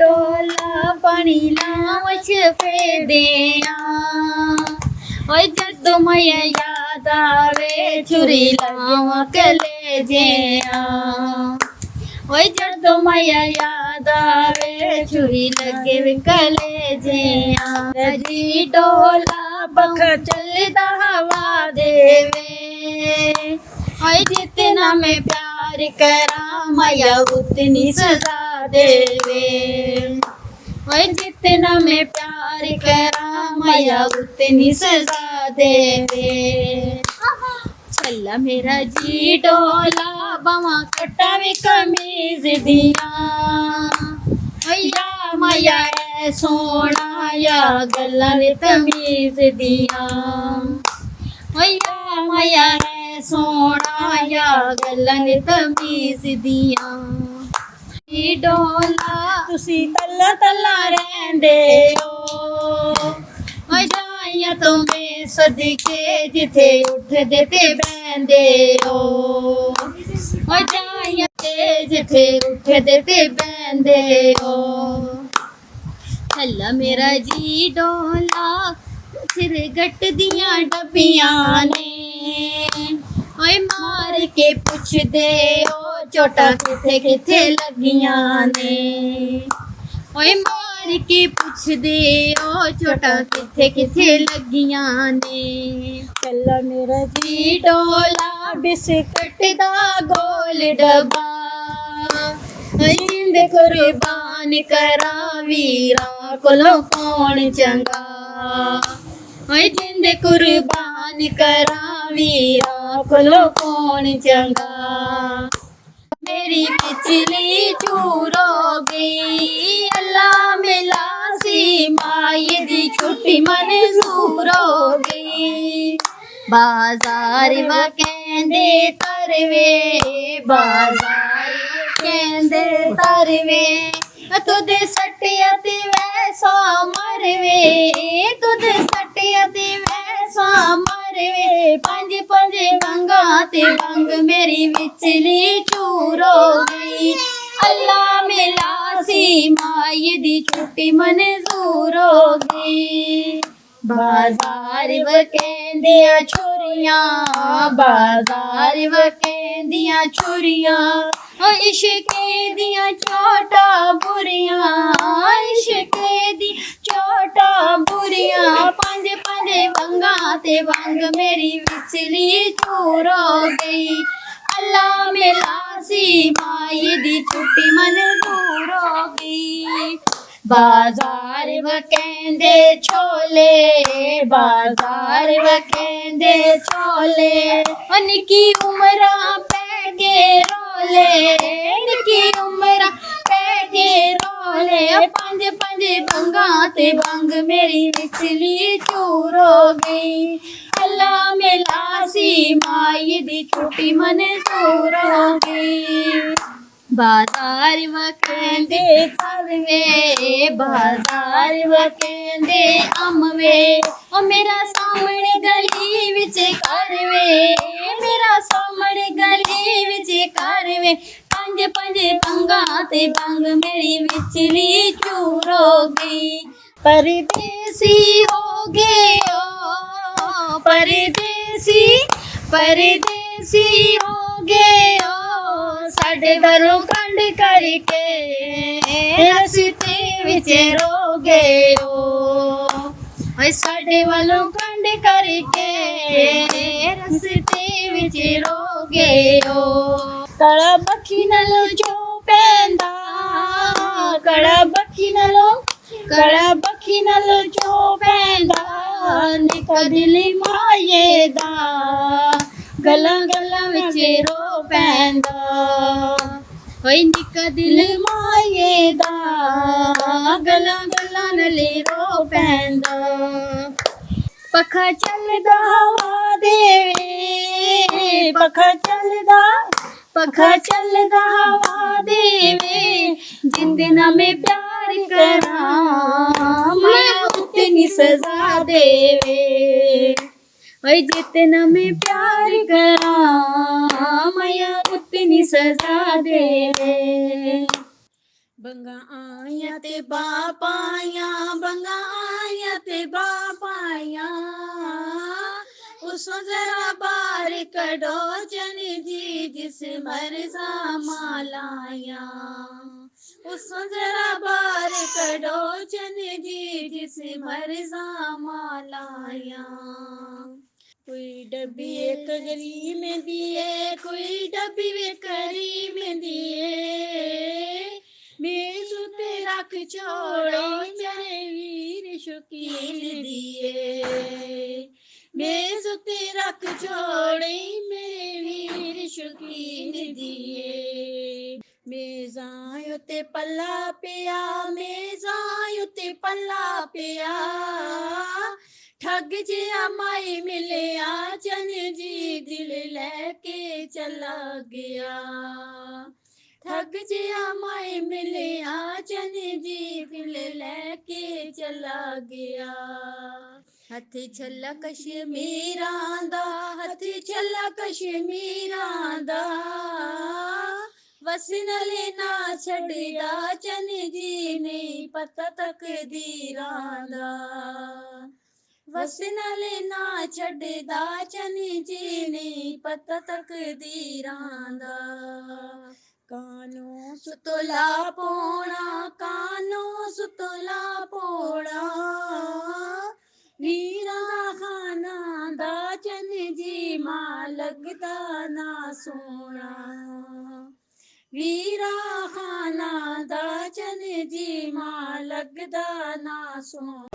डोला पानी लावच फेदिया ओए जद मैया याद आवे छुरी लावा कलेजिया ओए जद मैया याद आवे छुरी लगे कलेजिया जी डोला पंख चलदा हवा देवे ओए जितना मैं प्यार करा मैया उतनी सजा देवे ओए जितना मैं प्यार करा मैया उतनी सजा देवे छल्ला मेरा जी डोला बावा कटावे कमीज दिया या मैया रे सोना या गल्ला रे तमीज दिया या मैया रे सोना या गल्ला रे तमीज दिया डोला तुसी तल्ला तल्ला रहंदे हो जाइया तुम्हें सदके जिथे उठदे ते बहंदे हो जाइया जिथे उठदे ते बहंदे हो हल्ला मेरा जी डोला सिर गट दियां डबियां ने ओए मार के पुछ दे ओ चोटा किथे किथे लगियां ने ओए मार के पुछ दे ओ चोटा किथे किथे लगियां ने कल्ला मेरा जी डोला बिस्कट दा गोल डब्बा जिंद कुर्बान करा वीरा कोलों कौन चंगा ओए जिंद कुर्बान करा वीरा कोलों कौन चंगा मेरी पिछली चूर हो गई अल्लाह मिला सी माई दी छुट्टी मंजूर हो गई बाजार व कहंदे तरवे बाजार कहंदे तरवे तुद सटिया ते वैसा मरवे तुद सटिया ते वैसा मरवे पंज पंज बंगा ते बंग मेरी विचली चूर हो गई अल्लाह मिला सी माई दी छुट्टी मंजूर हो गई बाजार व कहंदियां छुरियां बाजार व कहंदियां छुरियां ओ इश्के दियां चोटा बुरियां इश्के दी चोटा बुरियां पंज पंज बंगा ते बंग मेरी विचली चूर हो गई अल्लाह मिला सी माई दी छुट्टी मंजूर हो गई बाजार व कहंदे छोले बाजार व कहंदे छोले निकी उमरा पै गए रोले निकी उमरा पै गए रोले पंज पंज बंगा ते बंग मेरी विचली चूर हो गई अल्लाह मिला सी माई दी छुट्टी मंजूर हो गई बाजार व कहंदे करवे बाजार व कहंदे अमवे ओ मेरा सामने गली विच करवे मेरा सामने गली विच करवे पंज पंज बंगा ते बंग मेरी विचली चूर हो गई परदेसी हो गए ओ परदेसी परदेसी हो गए ओ साडे घरों कंड करके रस्ते विच रो गए ओ साडे वालों कंड करके रस्ते विच रो गए ओ कड़ा बखी नालों जो पैंदा कड़ा बखी नालों जो पैंदा निका दिल माये दा गल्लां गल्लां विच रो पैंदा ओए निका दिल माये दा गल्लां गल्लां नाले रो पैंदा पखा चलदा हवा देवे पखा चलदा हवा देवे जिंद ना में प्यार करा मैं उतनी सजा देवे ओए जितना मैं प्यार करा मैया उतनी सजा देवे ਬੰਗਾ ਆਈਆਂ ਤੇ ਬਾਪ ਆਈਆਂ, ਬੰਗਾ ਆਈਆਂ ਤੇ ਬਾਪ ਆਈਆਂ, उसो जरा बाहर कढो चन जी जिस मर्जा मालाया, उसो जरा बाहर कढो चन जी जिस मर्जा मालाया। कोई डब्बी एक गरीब में दिए, कोई डब्बी एक गरीब में दिए, मेज उते रख छोड़ो मेरे वीर शकील दिए, मेज उते रख छोड़े मेरे वीर शकील दिए। मेज़ां उत्ते पल्ला पिया, मेज़ां उत्ते पल्ला पिया, ठग जिया माई मिलिया चन जी दिल लेके चला गया, ठग जिया माई मिलिया चन जी दिल लेके चला गया। हथी छल्ला कश्मीरां दा, हथी छल्ला कश्मीरां दा, वसन लेना छड़दा चन जी नहीं पता तकदीरां दा, वसन लेना छड़दा चन जी नहीं पता तकदीरां दा। कानों सुतोला पौना, कानों सुतोला पौना, वीरां दा खाना दा चन जी मां लगदा ना सोना, वीरा खाना दा चन जी मां लगदा ना सोना।